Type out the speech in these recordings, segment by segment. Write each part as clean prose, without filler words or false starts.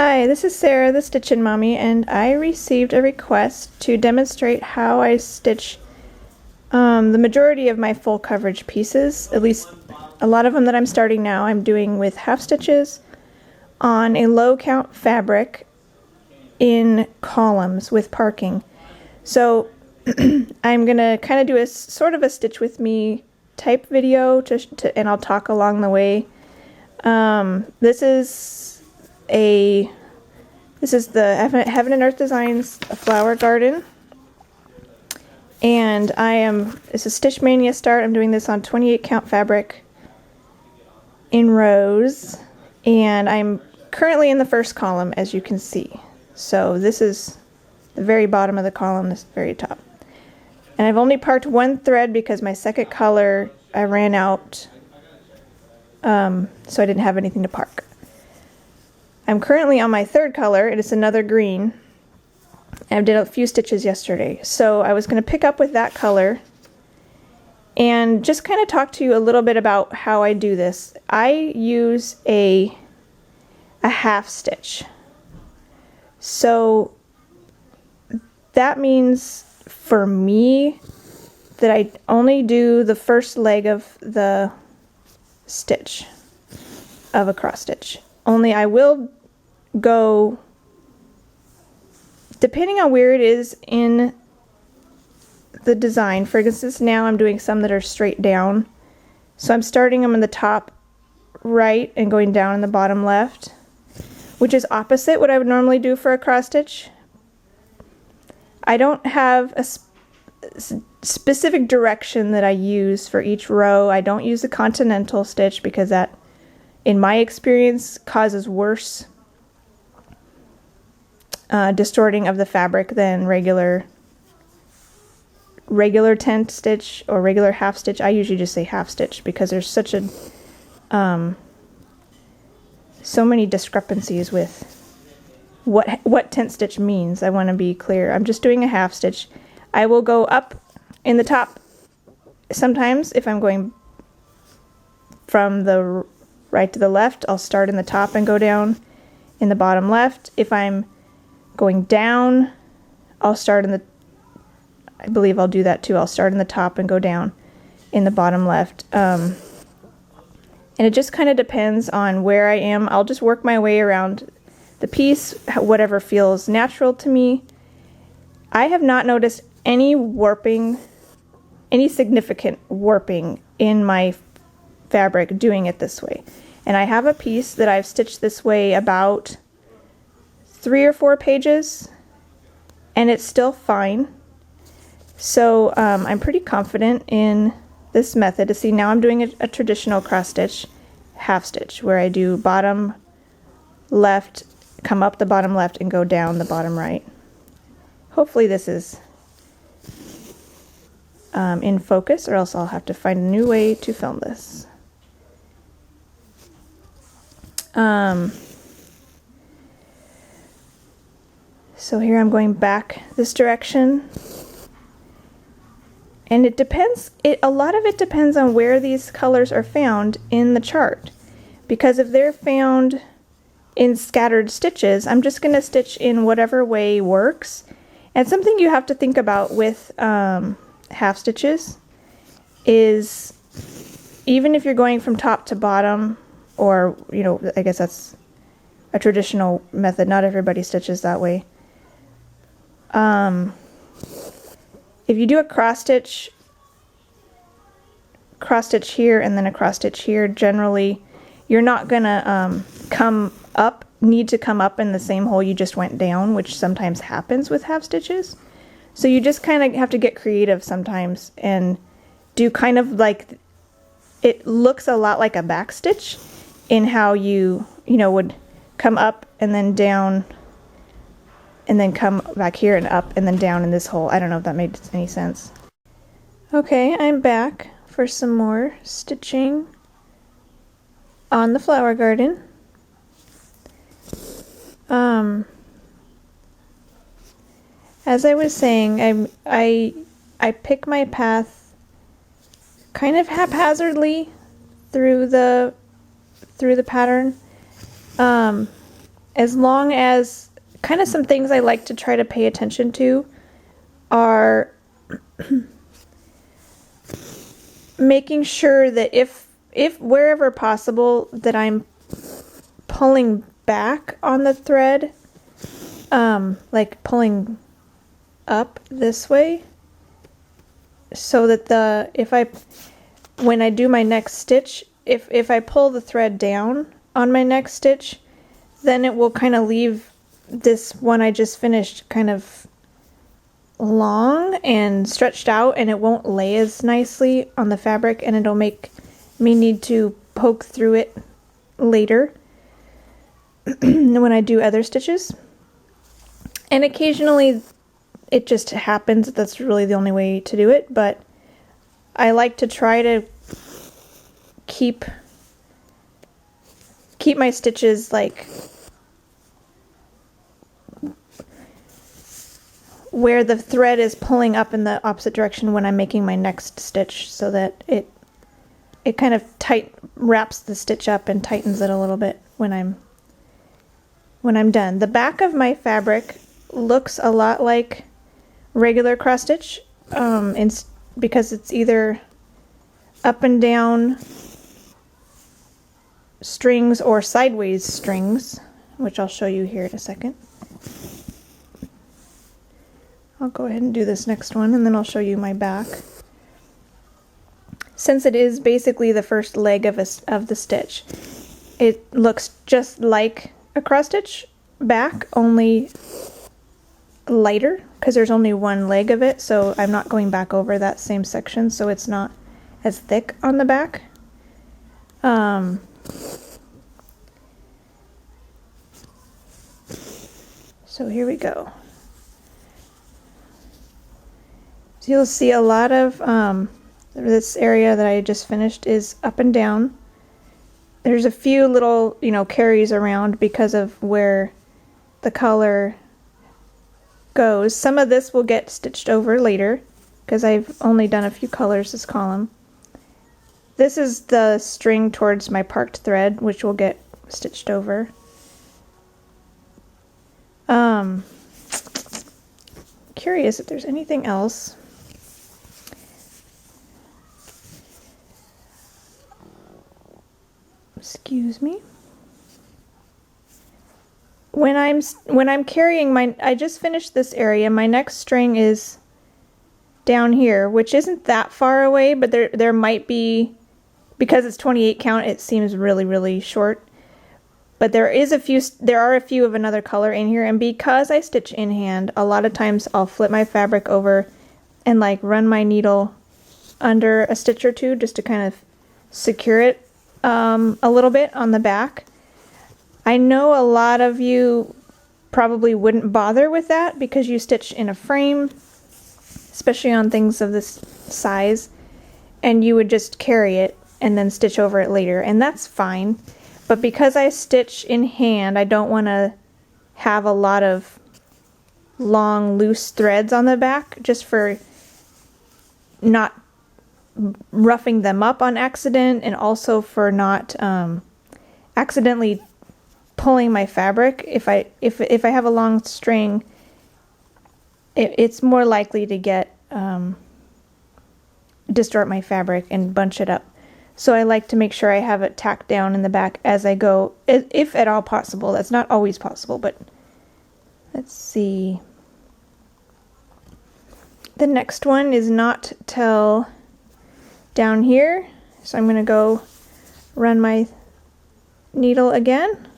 Hi, this is Sarah, the Stitchin' Mommy, and I received a request to demonstrate how I stitch the majority of my full coverage pieces. At least a lot of them that I'm starting now, I'm doing with half stitches on a low count fabric in columns with parking. So I'm gonna kind of do a sort of a stitch with me type video and I'll talk along the way. This is the Heaven and Earth Designs Flower Garden, and it's a Stitch Mania start. I'm doing this on 28 count fabric in rows, and I'm currently in the first column, as you can see. So this is the very bottom of the column, this very top. And I've only parked one thread because my second color I ran out, so I didn't have anything to park. I'm currently on my third color, and it's another green. I did a few stitches yesterday, so I was going to pick up with that color and just kind of talk to you a little bit about how I do this. I use a half stitch. So that means for me that I only do the first leg of the stitch of a cross stitch. Only I will go, depending on where it is in the design. For instance, now I'm doing some that are straight down. So I'm starting them in the top right and going down in the bottom left, which is opposite what I would normally do for a cross stitch. I don't have a specific direction that I use for each row. I don't use a continental stitch because that, in my experience, causes worse distorting of the fabric than regular tent stitch or regular half stitch. I usually just say half stitch because there's such a so many discrepancies with what tent stitch means. I want to be clear. I'm just doing a half stitch. I will go up in the top sometimes. If I'm going from the right to the left, I'll start in the top and go down in the bottom left. If I'm going down, I'll start in the, I believe I'll do that too. I'll start in the top and go down in the bottom left. And it just kind of depends on where I am. I'll just work my way around the piece, whatever feels natural to me. I have not noticed any warping, any significant warping in my fabric doing it this way. And I have a piece that I've stitched this way about 3 or 4 pages, and it's still fine. So I'm pretty confident in this method. To see, now I'm doing a traditional cross stitch half stitch where I do bottom left, come up the bottom left, and go down the bottom right. Hopefully this is in focus, or else I'll have to find a new way to film this. So here I'm going back this direction, and it depends, a lot of it depends on where these colors are found in the chart, because if they're found in scattered stitches, I'm just going to stitch in whatever way works. And something you have to think about with half stitches is, even if you're going from top to bottom, or, you know, I guess that's a traditional method, not everybody stitches that way. If you do a cross stitch here and then a cross stitch here, generally you're not gonna need to come up in the same hole you just went down, which sometimes happens with half stitches. So you just kind of have to get creative sometimes and do kind of like, it looks a lot like a back stitch in how you would come up and then down and then come back here and up and then down in this hole. I don't know if that made any sense. Okay, I'm back for some more stitching on the flower garden. As I was saying, I pick my path kind of haphazardly through the pattern. as long as kind of some things I like to try to pay attention to are making sure that if wherever possible that I'm pulling back on the thread, like pulling up this way, so that when I do my next stitch, if I pull the thread down on my next stitch, then it will kind of leave this one I just finished kind of long and stretched out, and it won't lay as nicely on the fabric, and it'll make me need to poke through it later when I do other stitches. And occasionally it just happens that that's really the only way to do it, but I like to try to keep my stitches like where the thread is pulling up in the opposite direction when I'm making my next stitch, so that it kind of wraps the stitch up and tightens it a little bit when I'm done. The back of my fabric looks a lot like regular cross stitch, because it's either up and down strings or sideways strings, which I'll show you here in a second. I'll go ahead and do this next one, and then I'll show you my back. Since it is basically the first leg of the stitch, it looks just like a cross stitch back, only lighter, because there's only one leg of it, so I'm not going back over that same section, so it's not as thick on the back. So here we go. So you'll see a lot of this area that I just finished is up and down. There's a few little, carries around because of where the color goes. Some of this will get stitched over later because I've only done a few colors this column. This is the string towards my parked thread, which will get stitched over. Curious if there's anything else. Excuse me. When I'm carrying I just finished this area. My next string is down here, which isn't that far away, but there might be, because it's 28 count, it seems really, really short. But there are a few of another color in here, and because I stitch in hand, a lot of times I'll flip my fabric over and like run my needle under a stitch or two just to kind of secure it a little bit on the back. I know a lot of you probably wouldn't bother with that because you stitch in a frame, especially on things of this size, and you would just carry it and then stitch over it later, and that's fine. But because I stitch in hand, I don't want to have a lot of long loose threads on the back, just for not roughing them up on accident, and also for not accidentally pulling my fabric. If I have a long string, it's more likely to get distort my fabric and bunch it up. So I like to make sure I have it tacked down in the back as I go, if at all possible. That's not always possible, but let's see. The next one is not till down here, so I'm going to go run my needle again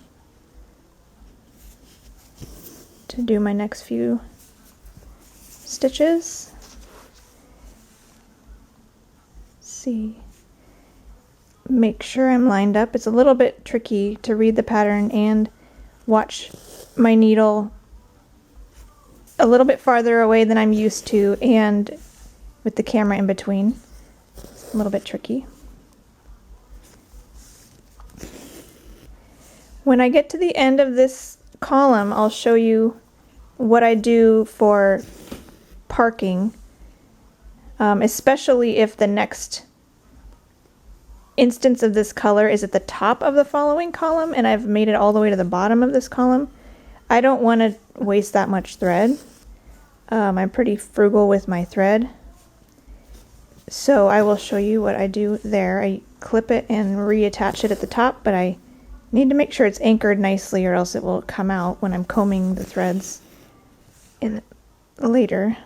to do my next few stitches. Let's see. Make sure I'm lined up. It's a little bit tricky to read the pattern and watch my needle a little bit farther away than I'm used to, and with the camera in between. It's a little bit tricky. When I get to the end of this column, I'll show you what I do for parking, especially if the next instance of this color is at the top of the following column, and I've made it all the way to the bottom of this column. I don't want to waste that much thread. I'm pretty frugal with my thread. So I will show you what I do there. I clip it and reattach it at the top, but I need to make sure it's anchored nicely or else it will come out when I'm combing the threads in later.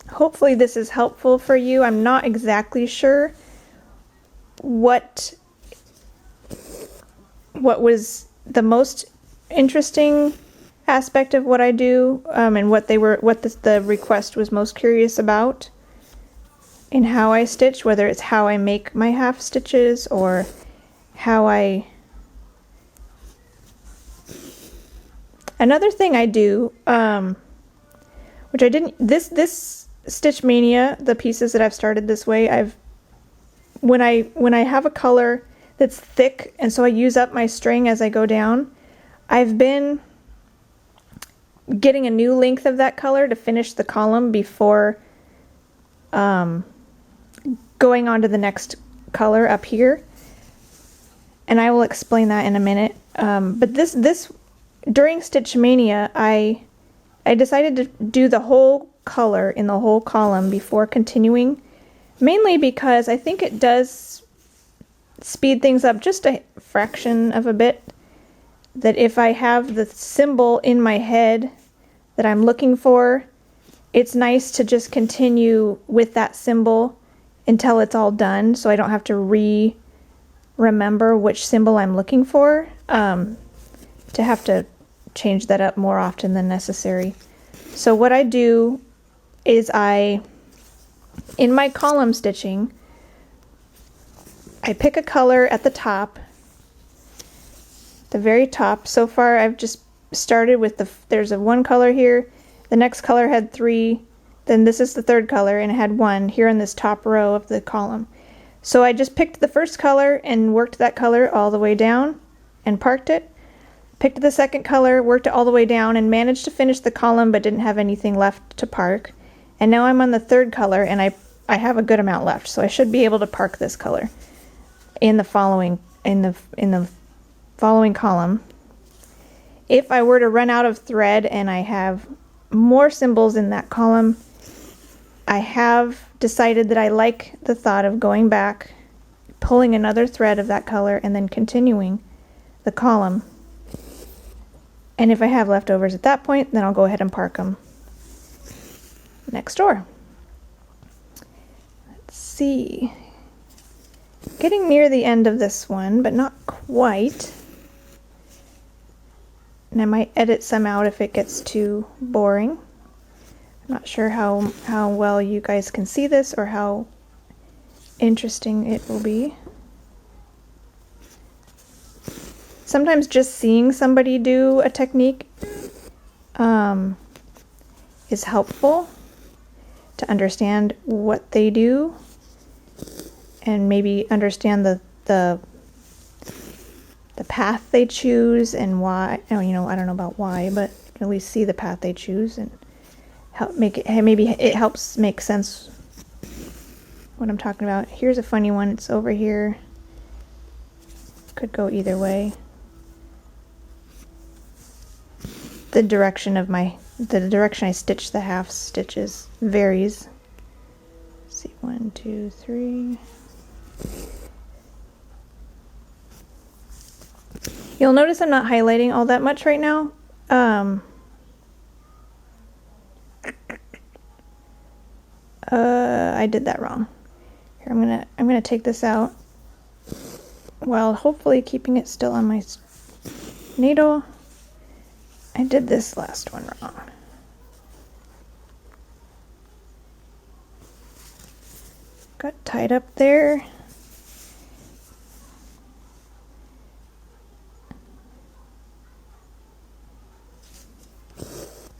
Hopefully this is helpful for you. I'm not exactly sure what was the most interesting aspect of what I do, and what the request was most curious about in how I stitch, whether it's how I make my half stitches or how I... Another thing I do, which I didn't, this Stitch Mania, the pieces that I've started this way, when I have a color that's thick and so I use up my string as I go down, I've been getting a new length of that color to finish the column before going on to the next color up here, and I will explain that in a minute. But this during Stitch Mania, I decided to do the whole color in the whole column before continuing, mainly because I think it does speed things up just a fraction of a bit. That if I have the symbol in my head that I'm looking for, it's nice to just continue with that symbol until it's all done, so I don't have to remember which symbol I'm looking for, to have to change that up more often than necessary. So what I do is in my column stitching, I pick a color at the top, the very top. So far I've just started with there's one color here, the next color had 3, then this is the third color and it had 1 here in this top row of the column. So I just picked the first color and worked that color all the way down and parked it. Picked the second color, worked it all the way down and managed to finish the column but didn't have anything left to park. And now I'm on the third color and I have a good amount left, so I should be able to park this color in the following following column. If I were to run out of thread and I have more symbols in that column, I have decided that I like the thought of going back, pulling another thread of that color, and then continuing the column. And if I have leftovers at that point, then I'll go ahead and park them next door. Let's see. Getting near the end of this one, but not quite. And I might edit some out if it gets too boring. I'm not sure how well you guys can see this or how interesting it will be. Sometimes just seeing somebody do a technique is helpful to understand what they do and maybe understand the path they choose and why. I don't know about why, but at least see the path they choose and help make it. Maybe it helps make sense what I'm talking about. Here's a funny one. It's over here. Could go either way. The direction I stitch the half stitches varies. Let's see, 1, 2, 3. You'll notice I'm not highlighting all that much right now. I did that wrong. Here, I'm gonna take this out while hopefully keeping it still on my needle. I did this last one wrong. Got tied up there.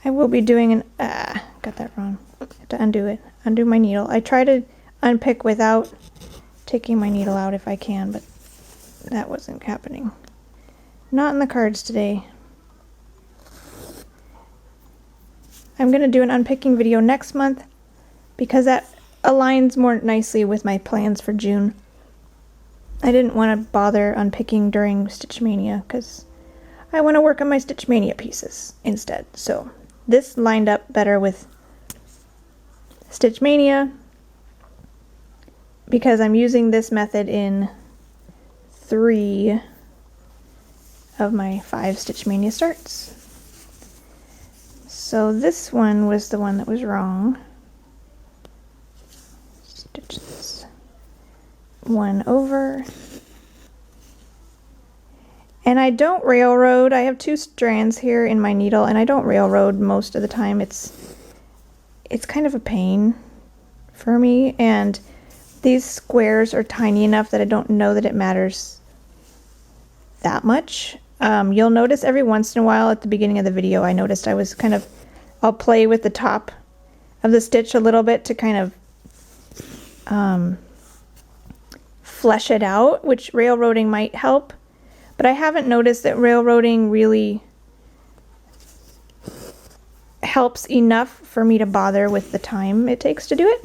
I will be doing got that wrong. I have to undo it. Undo my needle. I try to unpick without taking my needle out if I can, but that wasn't happening. Not in the cards today. I'm going to do an unpicking video next month. because that aligns more nicely with my plans for June. I didn't want to bother unpicking during Stitch Mania because I want to work on my Stitch Mania pieces instead. So this lined up better with Stitch Mania because I'm using this method in 3 of my 5 Stitch Mania starts. So this one was the one that was wrong. Stitch this one over. And I don't railroad. I have 2 strands here in my needle, and I don't railroad most of the time. It's kind of a pain for me, and these squares are tiny enough that I don't know that it matters that much. You'll notice every once in a while at the beginning of the video, I noticed I was I'll play with the top of the stitch a little bit to kind of flesh it out, which railroading might help. But I haven't noticed that railroading really helps enough for me to bother with the time it takes to do it.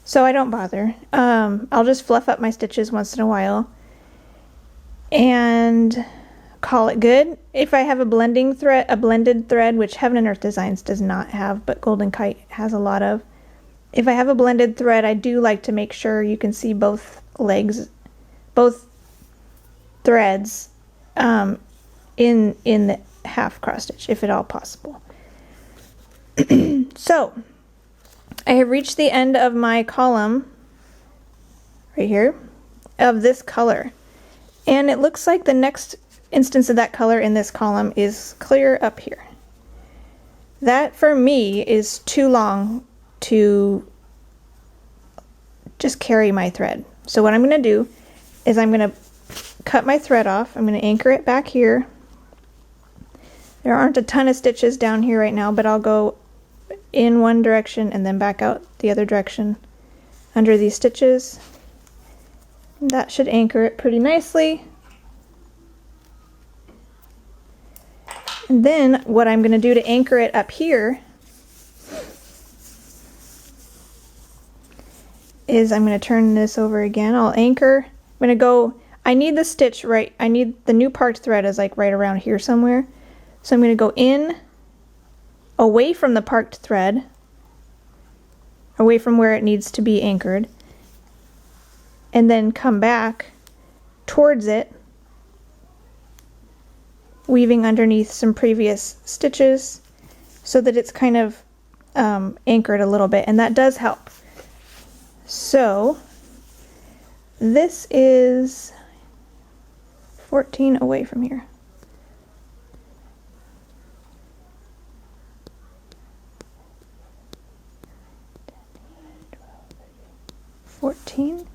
So I don't bother. I'll just fluff up my stitches once in a while and call it good. If I have a blended thread, which Heaven and Earth Designs does not have, but Golden Kite has a lot of. If I have a blended thread, I do like to make sure you can see both legs, both threads in the half cross stitch, if at all possible. So I have reached the end of my column right here of this color, and it looks like the next instance of that color in this column is clear up here. That for me is too long to just carry my thread. So what I'm going to do is I'm going to cut my thread off. I'm going to anchor it back here. There aren't a ton of stitches down here right now, but I'll go in one direction and then back out the other direction under these stitches. That should anchor it pretty nicely. And then what I'm going to do to anchor it up here is I'm going to turn this over again. I'll anchor. I'm going to go, I need the stitch right, I need the new parked thread is like right around here somewhere. So I'm going to go in, away from the parked thread, away from where it needs to be anchored, and then come back towards it, weaving underneath some previous stitches so that it's kind of anchored a little bit, and that does help. So this is 14 away from here. 14.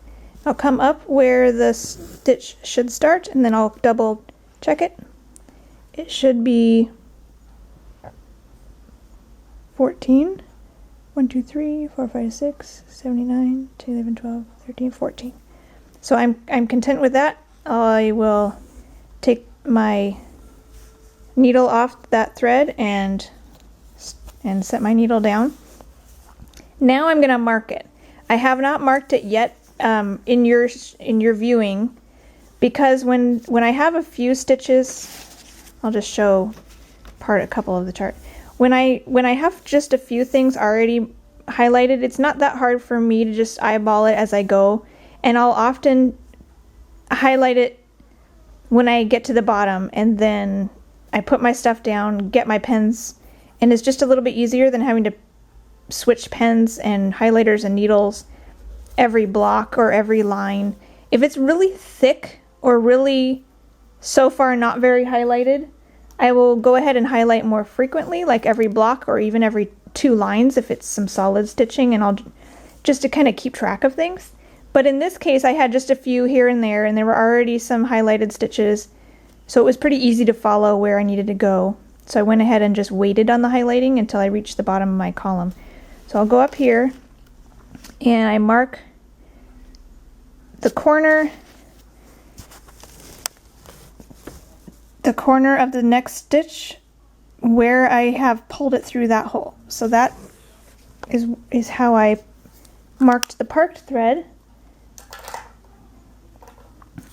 I'll come up where the stitch should start, and then I'll double check it. It should be 14. 1, 2, 3, 4, 5, 6, 79, 2, 11, 12, 13, 14. So I'm content with that. I will take my needle off that thread and set my needle down. Now I'm going to mark it. I have not marked it yet in your viewing, because when I have a few stitches, I'll just show a couple of the chart. When I have just a few things already highlighted, it's not that hard for me to just eyeball it as I go, and I'll often highlight it when I get to the bottom, and then I put my stuff down, get my pens, and it's just a little bit easier than having to switch pens and highlighters and needles every block or every line. If it's really thick or really so far not very highlighted, I will go ahead and highlight more frequently, like every block or even every 2 lines if it's some solid stitching, and I'll just to kind of keep track of things. But in this case, I had just a few here and there were already some highlighted stitches, so it was pretty easy to follow where I needed to go. So I went ahead and just waited on the highlighting until I reached the bottom of my column. So I'll go up here and I mark the corner of the next stitch where I have pulled it through that hole. So that is how I marked the parked thread,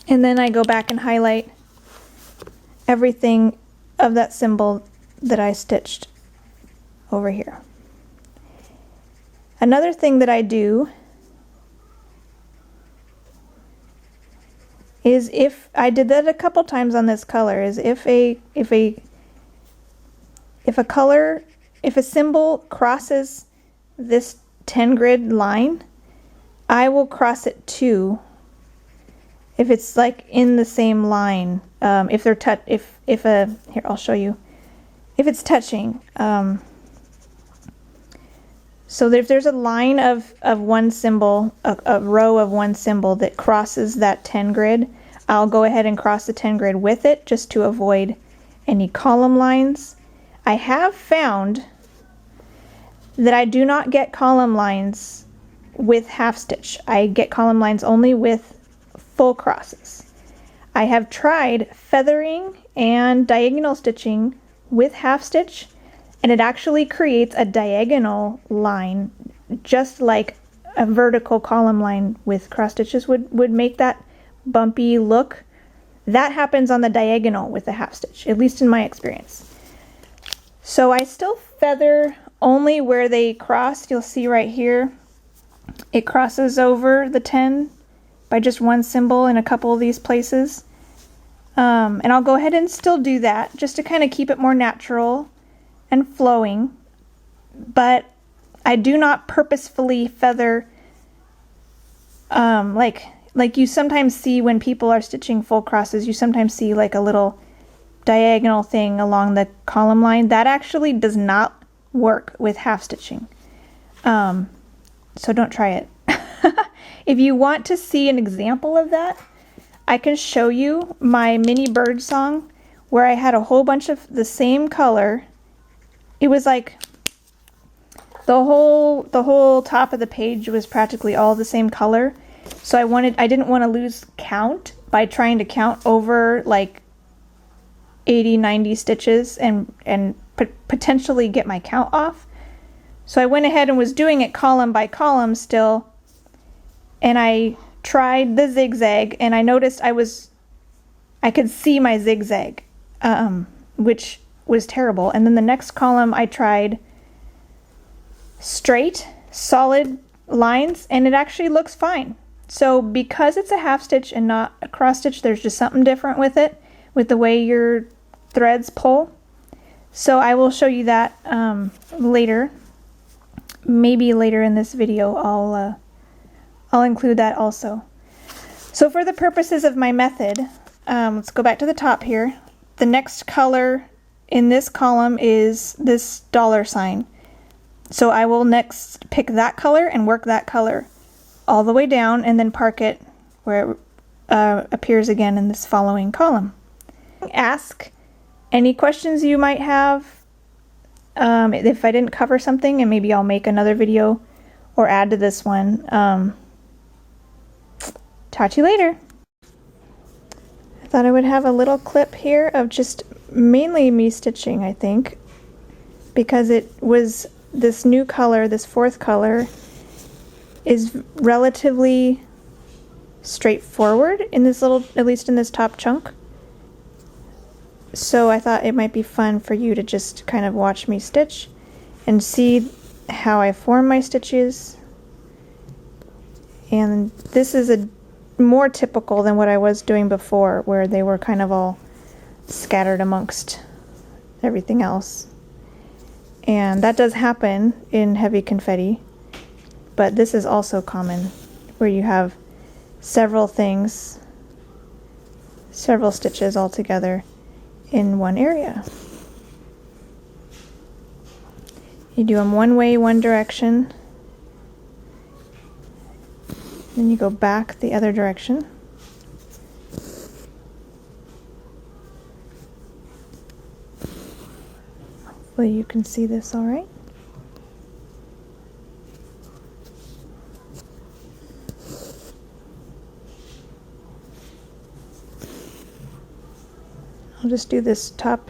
and then I go back and highlight everything of that symbol that I stitched over here. Another thing that I do is, if I did that a couple times on this color, is if a symbol crosses this 10 grid line, I will cross it too. If it's like in the same line, if they're here, I'll show you. If it's touching, so if there's a line of one symbol, a row of one symbol that crosses that 10 grid, I'll go ahead and cross the 10 grid with it, just to avoid any column lines. I have found that I do not get column lines with half stitch. I get column lines only with full crosses. I have tried feathering and diagonal stitching with half stitch, and it actually creates a diagonal line, just like a vertical column line with cross stitches would make that bumpy look. That happens on the diagonal with the half stitch, at least in my experience. So I still feather only where they cross. You'll see right here, it crosses over the 10 by just one symbol in a couple of these places. And I'll go ahead and still do that, just to kind of keep it more natural and flowing. But I do not purposefully feather like you sometimes see when people are stitching full crosses. You sometimes see like a little diagonal thing along the column line. That actually does not work with half stitching. So don't try it. If you want to see an example of that, I can show you my mini bird song, where I had a whole bunch of the same color. It was like the whole top of the page was practically all the same color. So I didn't want to lose count by trying to count over like 80, 90 stitches and potentially get my count off. So I went ahead and was doing it column by column still, and I tried the zigzag, and I noticed I could see my zigzag, which was terrible. And then the next column I tried straight, solid lines, and it actually looks fine. So because it's a half stitch and not a cross stitch, there's just something different with it, with the way your threads pull. So I will show you that later. Maybe later in this video I'll include that also. So for the purposes of my method, let's go back to the top here. The next color in this column is this $sign. So I will next pick that color and work that color all the way down, and then park it where it appears again in this following column. Ask any questions you might have. If I didn't cover something, and maybe I'll make another video or add to this one. Talk to you later. I thought I would have a little clip here of just mainly me stitching, I think, because it was this new color, this fourth color, is relatively straightforward in this little, at least in this top chunk. So I thought it might be fun for you to just kind of watch me stitch and see how I form my stitches. And this is a more typical than what I was doing before, where they were kind of all scattered amongst everything else. And that does happen in heavy confetti, but this is also common, where you have several things, several stitches all together in one area. You do them one way, one direction, then you go back the other direction. Hopefully you can see this all right. I'll just do this top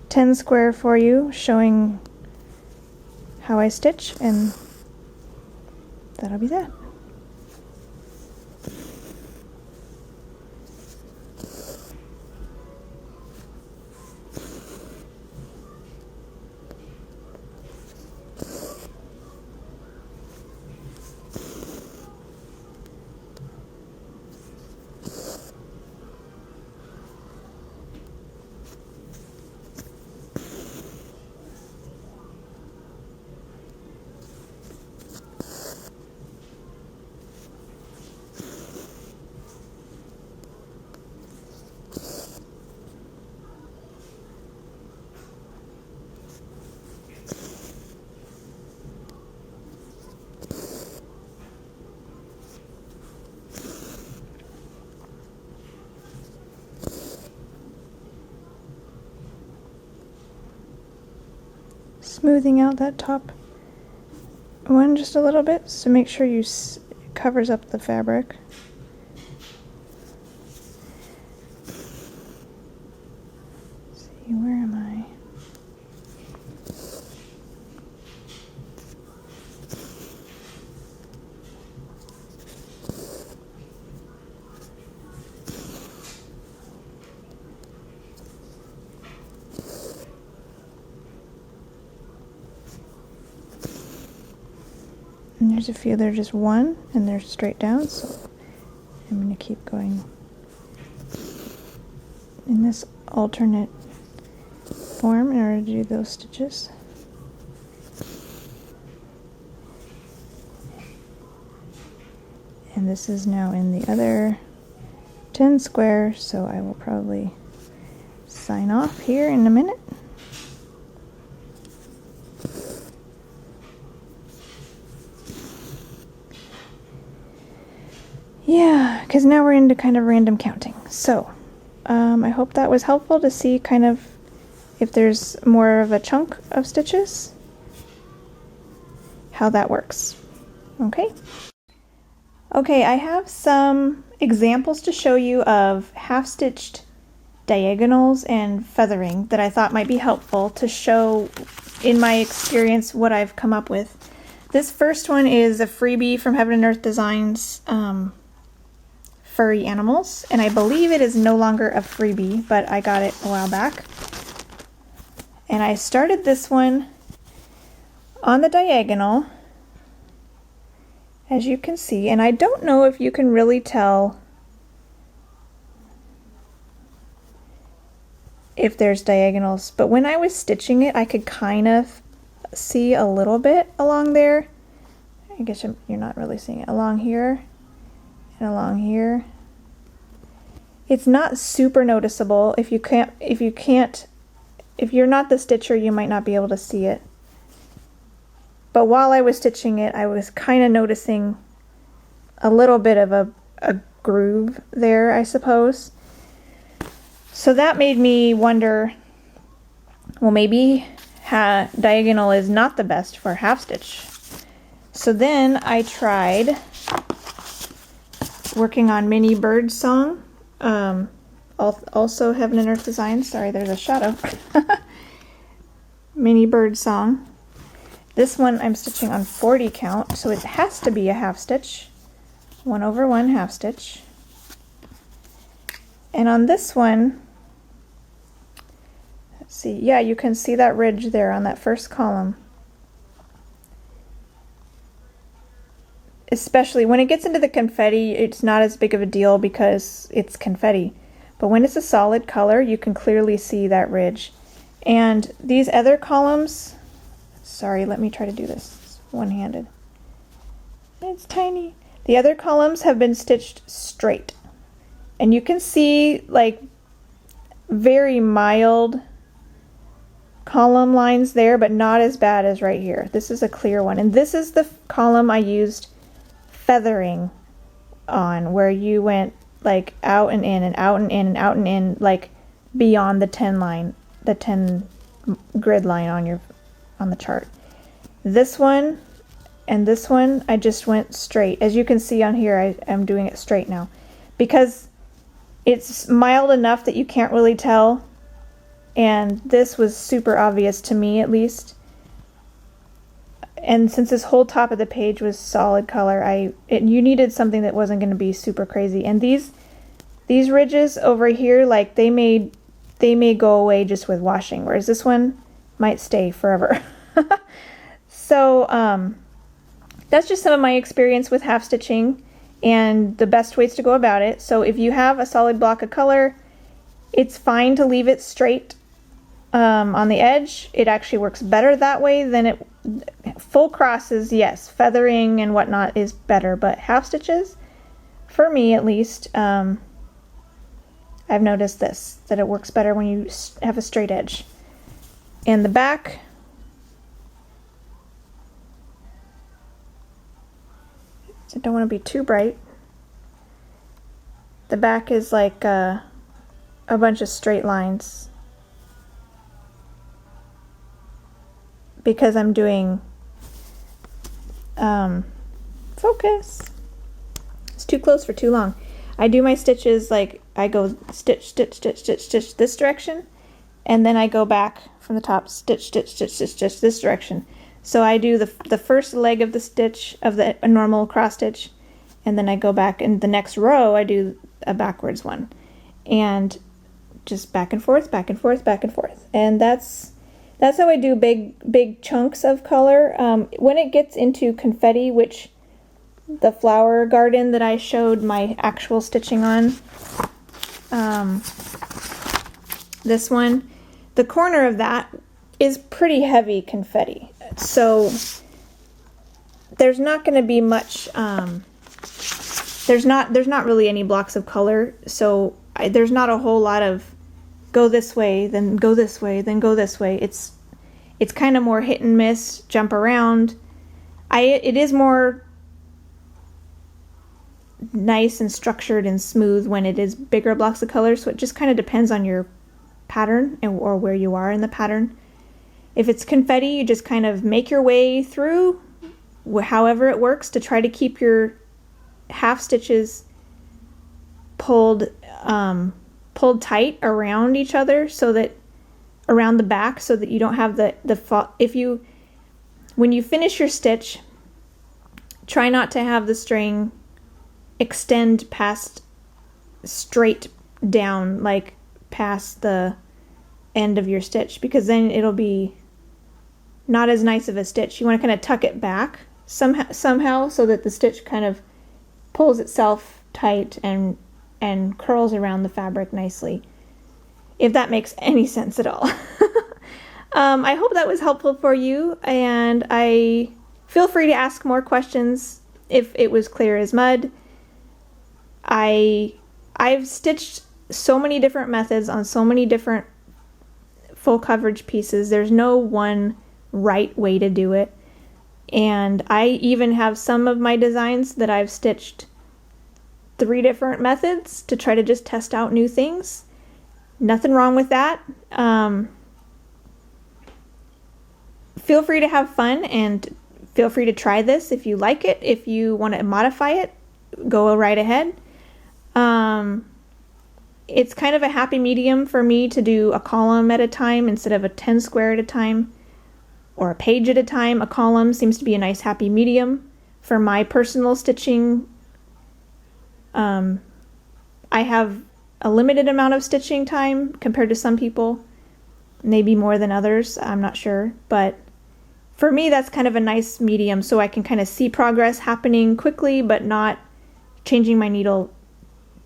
10 square for you, showing how I stitch, and that'll be that. Smoothing out that top one just a little bit, so make sure you covers up the fabric. Let's see, where am I? And there's a few, they're just one, and they're straight down, so I'm going to keep going in this alternate form in order to do those stitches. And this is now in the other 10 square, so I will probably sign off here in a minute. Yeah, because now we're into kind of random counting. So, I hope that was helpful to see kind of if there's more of a chunk of stitches, how that works. Okay. Okay, I have some examples to show you of half-stitched diagonals and feathering that I thought might be helpful to show in my experience what I've come up with. This first one is a freebie from Heaven and Earth Designs, Furry Animals, and I believe it is no longer a freebie, but I got it a while back. And I started this one on the diagonal, as you can see, and I don't know if you can really tell if there's diagonals, but when I was stitching it, I could kind of see a little bit along there. I guess you're not really seeing it along here. And along here. It's not super noticeable. If you're not the stitcher, you might not be able to see it. But while I was stitching it, I was kind of noticing a little bit of a groove there, I suppose. So that made me wonder, well, maybe diagonal is not the best for half stitch. So then I tried working on Mini Bird Song, also Heaven and Earth Designs. Sorry, there's a shadow. Mini Bird Song. This one I'm stitching on 40 count, so it has to be a half stitch. 1 over 1 half stitch. And on this one, let's see, yeah, you can see that ridge there on that first column. Especially when it gets into the confetti, it's not as big of a deal because it's confetti. But when it's a solid color, you can clearly see that ridge. And these other columns, sorry, let me try to do this one-handed. It's tiny. The other columns have been stitched straight. And you can see like very mild column lines there, but not as bad as right here. This is a clear one. And this is the column I used feathering on, where you went like out and in and out and in and out and in, like beyond the 10 line, the 10 grid line on the chart. This one and this one, I just went straight. As you can see on here, I am doing it straight now because it's mild enough that you can't really tell, and this was super obvious to me at least. and since this whole top of the page was solid color, you needed something that wasn't going to be super crazy. And these ridges over here, like they may go away just with washing, whereas this one might stay forever. So that's just some of my experience with half stitching and the best ways to go about it. So if you have a solid block of color, it's fine to leave it straight on the edge. It actually works better that way than full crosses. Yes, feathering and whatnot is better, but half stitches, for me at least, I've noticed that it works better when you have a straight edge. And the back, I don't want to be too bright. The back is like a bunch of straight lines because I'm doing focus. It's too close for too long. I do my stitches like I go stitch, stitch, stitch, stitch, stitch this direction, and then I go back from the top, stitch, stitch, stitch, stitch, stitch this direction. So I do the first leg of the stitch of a normal cross stitch, and then I go back, and the next row I do a backwards one, and just back and forth, back and forth, back and forth. And that's how I do big chunks of color. When it gets into confetti, which the flower garden that I showed my actual stitching on, this one, the corner of that is pretty heavy confetti. So there's not going to be much, there's not really any blocks of color, so there's not a whole lot of go this way, then go this way, then go this way. It's kind of more hit and miss, jump around. It is more nice and structured and smooth when it is bigger blocks of color, so it just kind of depends on your pattern or where you are in the pattern. If it's confetti, you just kind of make your way through however it works to try to keep your half stitches pulled tight around each other, so that around the back, so that you don't have when you finish your stitch, try not to have the string extend past straight down, like past the end of your stitch, because then it'll be not as nice of a stitch. You want to kind of tuck it back somehow so that the stitch kind of pulls itself tight and curls around the fabric nicely, if that makes any sense at all. I hope that was helpful for you, and I feel free to ask more questions if it was clear as mud. I've stitched so many different methods on so many different full coverage pieces. There's no one right way to do it. And I even have some of my designs that I've stitched 3 different methods to try to just test out new things. Nothing wrong with that. Feel free to have fun and feel free to try this if you like it. If you want to modify it, go right ahead. It's kind of a happy medium for me to do a column at a time instead of a 10 square at a time, or a page at a time. A column seems to be a nice happy medium for my personal stitching. I have a limited amount of stitching time compared to some people, maybe more than others, I'm not sure, but for me that's kind of a nice medium, so I can kind of see progress happening quickly but not changing my needle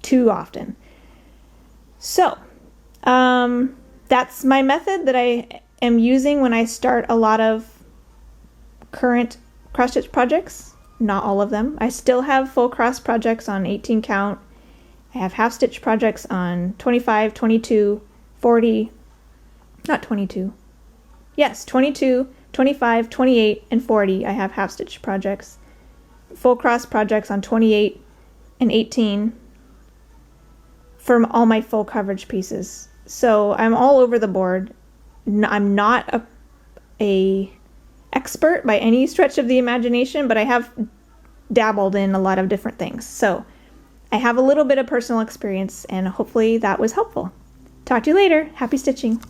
too often. So that's my method that I am using when I start a lot of current cross stitch projects. Not all of them. I still have full cross projects on 18 count. I have half stitch projects on 25, 22, 40, not 22. Yes, 22, 25, 28, and 40. I have half stitch projects. Full cross projects on 28 and 18 for all my full coverage pieces. So I'm all over the board. I'm not a expert by any stretch of the imagination, but I have dabbled in a lot of different things. So I have a little bit of personal experience, and hopefully that was helpful. Talk to you later. Happy stitching.